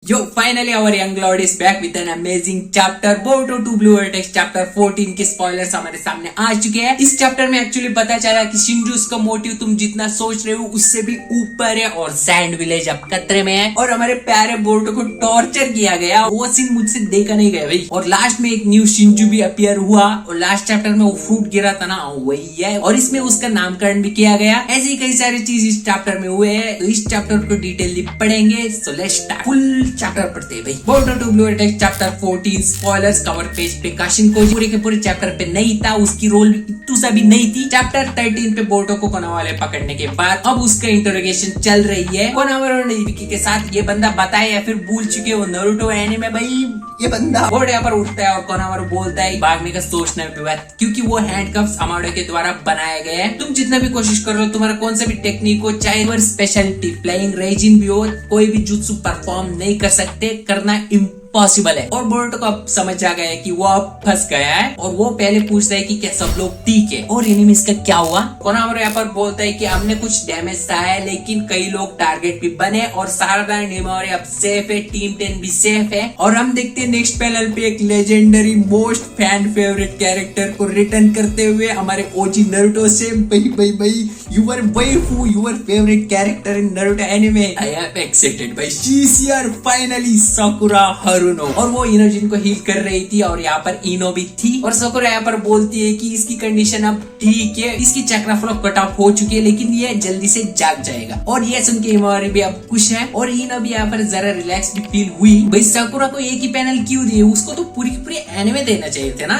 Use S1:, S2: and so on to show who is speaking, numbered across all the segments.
S1: Yo, finally our young lord is back with an amazing chapter. Boruto 2 Blue Vortex chapter 14 के spoilers हमारे सामने आ चुके हैं। इस चैप्टर में एक्चुअली पता चला कि शिनजुस का मोटिव तुम जितना सोच रहे हो उससे भी ऊपर है और सैंड विलेज अब खतरे में है और हमारे प्यारे बोरुटो को टॉर्चर किया गया। वो सीन मुझसे देखा नहीं गया भाई। और लास्ट में एक न्यू शिनजू भी अपीयर हुआ और लास्ट चैप्टर में वो फ्रूट गिरा था ना, वही है और इसमें उसका नामकरण भी किया गया। ऐसी ही कई सारी चीज इस चैप्टर में हुए हैं, तो इस चैप्टर को डिटेलली पढ़ेंगे। So let's start. Full chapter पढ़ते हैं भाई। Boruto 2 blue vortex chapter 14 spoilers cover page पे काशिन को पूरे के पूरे चैप्टर पे नहीं था, उसकी रोल इतू सा भी नहीं थी। चैप्टर 13 पे बोरुटो को कोनावा पकड़ने के बाद अब उसका इंटरोगेशन चल रही है कोनावा और इबुकी के साथ। ये बंदा बताए या फिर भूल चुके हो नारुतो एनीमे भाई। ये बंदा बोर्ड यहाँ पर उठता है और कोनावा बोलता है भागने का सोचना भी बात, क्योंकि वो हैंडकफ्स अमाडो के द्वारा बनाए गए हैं। तुम जितना भी कोशिश कर लो, तुम्हारा कौन सा भी टेक्निक हो, चाहे वो स्पेशलिटी फ्लाइंग रेजिन भी हो, कोई भी जुत्सु परफॉर्म नहीं कर सकते, करना पॉसिबल है। और बोरुटो को अब समझ आ गया है कि वो अब फंस गया है और वो पहले पूछता है कि क्या सब लोग ठीक है और एनिमीज का क्या हुआ। कोनावा यहाँ पर बोलता है कि हमने कुछ डैमेज सहा है लेकिन कई लोग टारगेट भी बने और सारदा निमोरी अब सेफ है, टीम 10 भी सेफ है। और हम देखते हैं नेक्स्ट पैनल पे एक legendary most fan favourite character को रिटर्न करते हुए हमारे ओजी नारुतो से। भाई your waifu, your favourite character in Naruto anime. I am excited भाई। She is here finally, Sakura Haruno. और वो इनोजिन को हील कर रही थी और यहाँ पर इनो भी थी और साकुरा यहाँ पर बोलती है कि इसकी कंडीशन अब ठीक है, इसकी चक्रा फ्लो कट ऑफ हो चुकी है लेकिन ये जल्दी से जाग जाएगा। और ये सुन के इमोरी भी अब खुश है और इनो भी यहाँ पर जरा रिलैक्स भी फील हुई। भाई साकुरा को एक ही पैनल क्यों दिए, उसको तो पूरी की पूरी एनिमे देना चाहिए थे ना,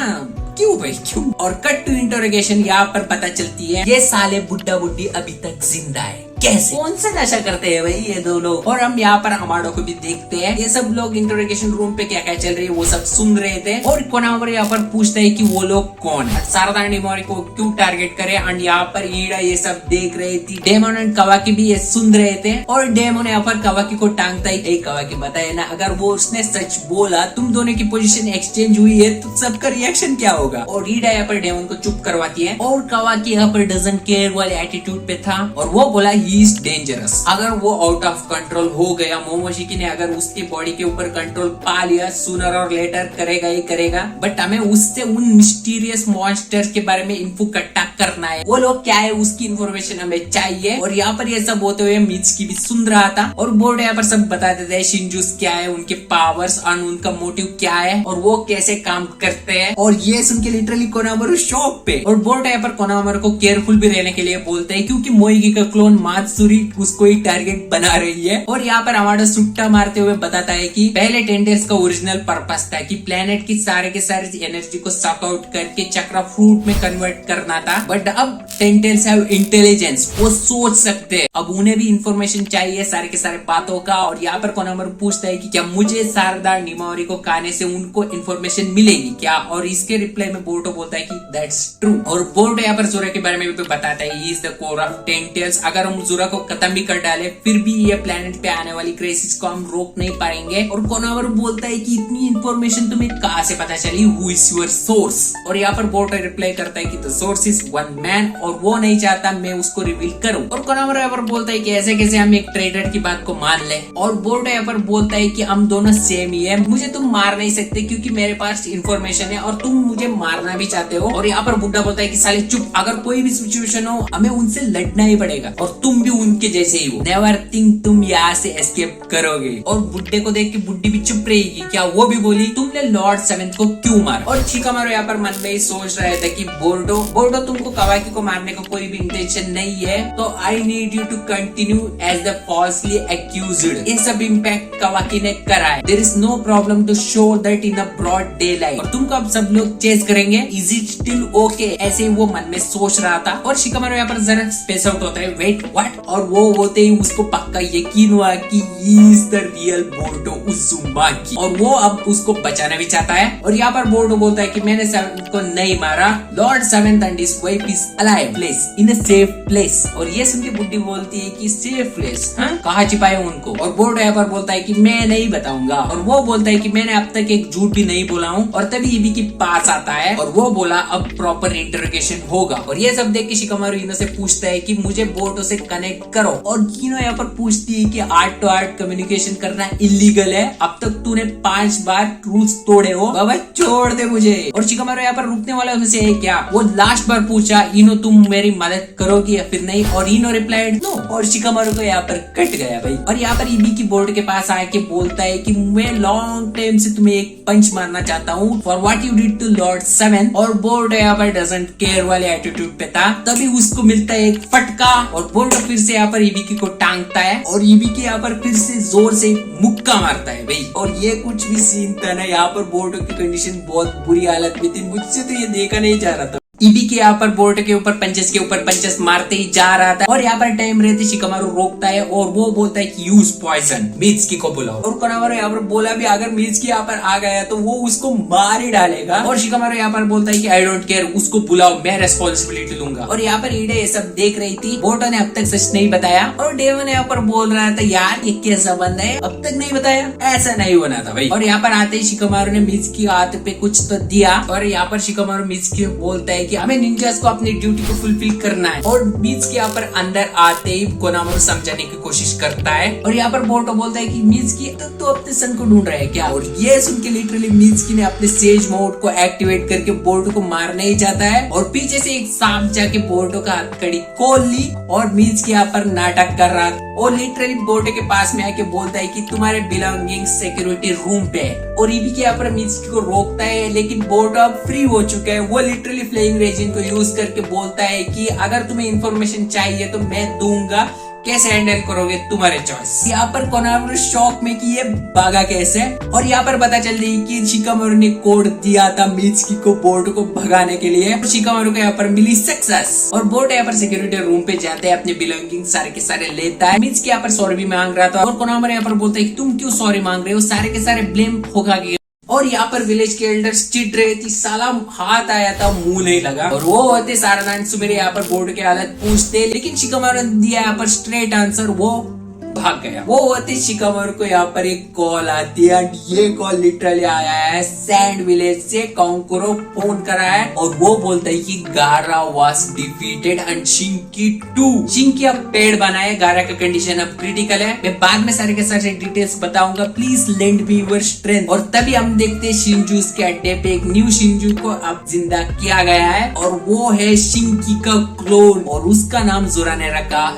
S1: क्यों भाई क्यों। और कट टू इंटरोगेशन यहाँ पर पता चलती है ये साले बुड्ढा बुड्ढी अभी तक जिंदा है। कैसे, कौन सा नशा करते हैं भाई ये दो लोग। और हम यहाँ पर अमाडो को भी देखते हैं। ये सब लोग इंटरोगेशन रूम पे क्या क्या चल रही है वो सब सुन रहे थे और कोनावा यहाँ पर पूछता है कि वो लोग कौन है, सारदा निमोरी को क्यों टारगेट करे। एंड यहाँ पर ईडा ये सब देख रही थी। डेमन एंड कवाकी भी ये सुन रहे थे और डेमन यहाँ पर कवाकी को टांगता है, कवाकी बताए ना अगर वो उसने सच बोला, तुम दोनों की पोजीशन एक्सचेंज हुई है तो सबका रिएक्शन क्या होगा। और ईडा यहाँ पर डेमन को चुप करवाती है और कवाकी यहाँ पर डजंट केयर वाले एटीट्यूड पे था और वो बोला ही इज डेंजरस। अगर वो आउट ऑफ कंट्रोल हो गया, मोमोशिकी ने अगर उसकी बॉडी के ऊपर कंट्रोल पा लिया, सूनर और लेटर करेगा ही करेगा। बट हमें उससे उन मिस्टीरियस मॉन्स्टर्स के बारे में इन्फो इकट्ठा करना है, वो लोग क्या है उसकी इन्फॉर्मेशन हमें चाहिए। और यहाँ पर ये सब होते हुए मित्सुकी भी सुन रहा था और बोर्ड यहाँ पर सब बता देते हैं शिनजुस क्या है, उनके पावर्स और उनका मोटिव क्या है और वो कैसे काम करते हैं। और ये सुन के लिटरली कोनामारू शॉक पे। और बोर्ड यहाँ पर कोनामारू को केयरफुल भी रहने के लिए बोलते हैं क्योंकि मोइगी का क्लोन मात्सुरी उसको ही टारगेट बना रही है। और यहाँ पर अमाडो सुट्टा मारते हुए बताता है कि पहले टेंडेल्स का ओरिजिनल पर्पस था कि प्लेनेट की सारे के सारे एनर्जी को सक आउट करके चक्रा फ्रूट में कन्वर्ट करना था। बट अब टेंडेल्स हैव इंटेलिजेंस, वो सोच सकते हैं। अब उन्हें भी इंफॉर्मेशन चाहिए सारे के सारे बातों का। और यहाँ पर कोनामारू पूछता है कि क्या मुझे सारदा निमोरी को खाने से उनको इंफॉर्मेशन मिलेगी क्या। और इसके रिप्लाई में बोरुटो बोलता है कि दैट्स ट्रू। और बोरुटो यहाँ पर जोरा के बारे में भी बताता है he is the core of ten tails. अगर हम जोरा को खत्म भी कर डाले फिर भी ये प्लेनेट पे आने वाली क्राइसिस को हम रोक नहीं पाएंगे। और कोनामारू बोलता है कि इतनी इंफॉर्मेशन तुम्हें कहाँ से पता चली, हु इज योर सोर्स। और यहाँ पर बोरुटो रिप्लाई करता है कि the source is one man और वो नहीं चाहता मैं उसको रिवील करूं। और कोनामारू यहाँ पर बोलता है कि ऐसे कैसे हम एक ट्रेडर की बात को मान ले। और बोरुटो यहाँ पर बोलता है कि हम दोनों सेम ही है, मुझे तुम मार नहीं सकते क्योंकि मेरे पास इंफॉर्मेशन है और तुम मुझे मारना भी चाहते हो। और यहाँ पर बुड्ढा बोलता है कि साले चुप, अगर कोई भी सिचुएशन हो हमें उनसे लड़ना ही पड़ेगा और तुम भी उनके जैसे ही हो। नेवर थिंक तुम यहाँ से एस्केप करोगे। और बुड्ढे को देख के बुड्ढी भी चुप रहेगी। क्या वो भी बोली तुमने लॉर्ड सेवेंथ को क्यों मारा। और शिकामारू यहाँ पर मन में ही सोच रहे थे कि बोरुटो तुमको कवाकी को मारने का कोई भी इंटेंशन नहीं है, तो I need you to continue as the falsely accused. ये सब इम्पैक्ट कवाकी ने करा है। There is no problem to show that in a broad daylight. और तुमको अब सब लोग चेस करेंगे, इज इट स्टिल ओके, ऐसे ही वो मन में सोच रहा था। और शिकामारू यहाँ पर जरा स्पेस आउट होता है, वेट व्हाट। और वो होते ही उसको पक्का यकीन हुआ कि is the real Boruto Uzumaki और वो अब उसको बचाना भी चाहता है। और यहाँ पर बोरुटो बोलता है कि मैंने सेवेंथ को नहीं मारा, Lord seventh and his wife is alive, place in a safe place. और ये सुन के बुड्ढी बोलती है कि सेफ प्लेस कहाँ छिपाए उनको। और बोरुटो यहाँ पर बोलता है कि मैं नहीं बताऊंगा। और वो बोलता है कि मैंने अब तक एक झूठ भी नहीं बोला हूँ। और तभी इबुकी के पास आता है और वो बोला अब प्रॉपर इंटरोगेशन होगा। और ये सब देख के शिकामारू इनो से पूछता है कि मुझे बोरुटो से कनेक्ट करो। और कीनो यहाँ पर पूछती है कि आर्ट टू आर्ट कम्युनिकेशन करना इलीगल है, अब तक तूने 5 बार रूल्स तोड़े हो, बाबा छोड़ दे मुझे। और शिकामारू यहाँ पर रुकने वाला उनसे है क्या? वो लास्ट बार पूछा, इनो तुम मेरी मदद करोगी या फिर नहीं? और इनो रिप्लाइड नो। और शिकामारू को यहाँ पर कट गया भाई। और यहाँ पर इबी की बोर्ड के पास आके बोलता है कि मैं लॉन्ग टाइम से तुम्हें एक पंच मारना चाहता हूँ for what you did to lord 7। और बोर्ड यहाँ पर डजंट केयर वाले एटीट्यूड पे था। तभी उसको मिलता है एक फटका और बोर्ड फिर से यहाँ पर इबी को टांगता है और इबी के यहाँ पर फिर से जोर से मुक्का मारता है भाई। और ये कुछ भी सीन था ना, यहाँ पर बोर्ड की कंडीशन बहुत बुरी हालत में थी, मुझसे तो ये देखा नहीं जा रहा था। इबी के यहाँ पर बोर्ड के ऊपर पंचेस मारते ही जा रहा था। और यहाँ पर टाइम रहते शिकामारू रोकता है और वो बोलता है कि यूज पॉइजन, मित्सुकी को बुलाओ। और कोनामारू यहाँ पर बोला भी अगर मित्सुकी यहाँ पर आ गया तो वो उसको मार ही डालेगा। और शिकामारू यहाँ पर बोलता है कि आई डोंट केयर, उसको बुलाओ, मैं रेस्पॉन्सिबिलिटी लूंगा। और यहाँ पर ईडे ये सब देख रही थी, बोटो ने अब तक सच नहीं बताया। और डेवन यहाँ पर बोल रहा था यार ये कैसा बंदा है, अब तक नहीं बताया, ऐसा नहीं होना था भाई। और यहाँ पर आते ही शिकामारू ने मित्सुकी के हाथ पे कुछ तो दिया। और यहाँ पर शिकामारू मित्सुकी बोलता है कि हमें निंजास को अपनी ड्यूटी को फुलफिल करना है। और मित्सुकी के यहाँ पर अंदर आते ही कोनामारू समझाने की कोशिश करता है। और यहाँ पर बोटो बोलता है कि मित्सुकी तो अपने सन को ढूंढ रहा है क्या? और ये सुन के लिटरली मित्सुकी ने अपने सेज मोड को एक्टिवेट करके बोटो को मारना ही चाहता है। और पीछे से एक सांप जाके बोटो का हथकड़ी खोल ली और मित्सुकी यहाँ पर नाटक कर रहा था। और लिटरली बोटो के पास में आके बोलता है कि तुम्हारे बिलोंगिंग सिक्योरिटी रूम पे है। और इबी के यहाँ पर मित्सुकी को रोकता है, लेकिन बोटो अब फ्री हो चुका है। वो लिटरली फ्लाइंग रेजिन को यूज करके बोलता है कि अगर तुम्हें इंफॉर्मेशन चाहिए तो मैं दूंगा, कैसे हैंडल करोगे तुम्हारे चॉइस। यहाँ पर कोनामारू शॉक में कि ये भागा कैसे। और यहाँ पर पता चल रही कि शिकामारू ने कोड दिया था मित्सुकी को बोर्ड को भगाने के लिए। और शिकामारू को यहाँ पर मिली सक्सेस। और बोर्ड यहाँ पर सिक्योरिटी रूम पे जाते हैं, अपने बिलोंगिंग सारे के सारे लेता है। मित्सुकी यहाँ पर सॉरी भी मांग रहा था। और कोनामारू यहाँ पर बोलता है कि तुम क्यों सॉरी मांग रहे हो, सारे के सारे ब्लेम होगा। और यहाँ पर विलेज के एल्डर्स चिढ़ रहे थे, साला हाथ आया था मुंह नहीं लगा। और वो होते सारानाथ मेरे यहाँ पर बोर्ड की हालत पूछते, लेकिन शिकामारू ने दिया यहाँ पर स्ट्रेट आंसर, वो भाग गया। वो होते शिकामारू को यहाँ पर एक कॉल आती है। ये कॉल लिटरली आया है सैंड विलेज से, कांकुरो फोन करा है और वो बोलता है कि गारा वाज डिफीटेड एंड शिंकी टू। शिंकी अब पेड़ बनाए, गारा का कंडीशन अब क्रिटिकल है। मैं बाद में सारे के सारे डिटेल्स बताऊंगा, please lend me your strength. और तभी हम देखते हैं शिनजूस के अड्डे पे एक न्यू शिनजू को अब जिंदा किया गया है और वो है शिंकी का क्लोन और उसका नाम जोरा ने रखा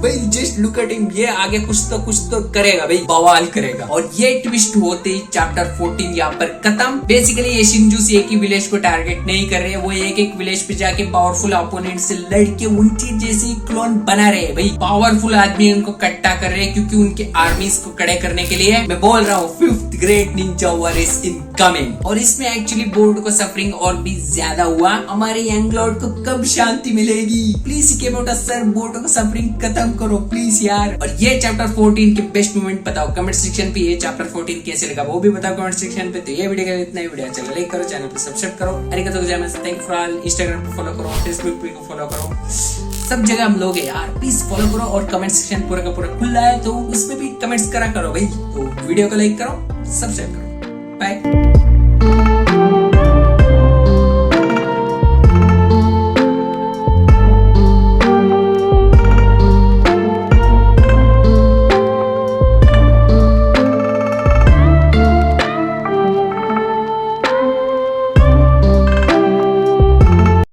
S1: भाई। जस्ट लुक एट हिम, ये आगे कुछ तो करेगा भाई, बवाल करेगा। और ये ट्विस्ट होते ही चैप्टर 14 यहाँ पर खत्म। बेसिकली ये शिनजूस एक ही विलेज को टारगेट नहीं कर रहे, वो एक विलेज पे जाके पावरफुल ओपोनेंट से लड़के उनकी जैसी क्लोन बना रहे भाई। पावरफुल आदमी उनको कट्टा कर रहे हैं क्योंकि उनके आर्मीज को खड़े करने के लिए। मैं बोल रहा हूँ 5th great Ninja war is incoming. और इसमें एक्चुअली बोर्ड को सफरिंग और भी ज्यादा हुआ। हमारे यंग लॉर्ड को कब शांति मिलेगी? प्लीज केमोटा सर बोर्ड को सफरिंग खत्म करो प्लीज यार। और ये चैप्टर 14 के बेस्ट मोमेंट बताओ कमेंट सेक्शन पे। ये चैप्टर 14 कैसे लगा वो भी बताओ कमेंट सेक्शन पे। तो ये वीडियो का इतना ही, वीडियो चलो लाइक करो, चैनल पे सब्सक्राइब करो। अरिगातो गोजाइमासु, thank you for all. Instagram पे फॉलो करो, फेसबुक पे फॉलो करो, सब जगह हम लोग है यार, प्लीज फॉलो करो। और कमेंट सेक्शन पूरा का पूरा खुला है तो उसमें भी कमेंट्स करा करो भाई। तो वीडियो को लाइक करो, सब्सक्राइब करो, बाय।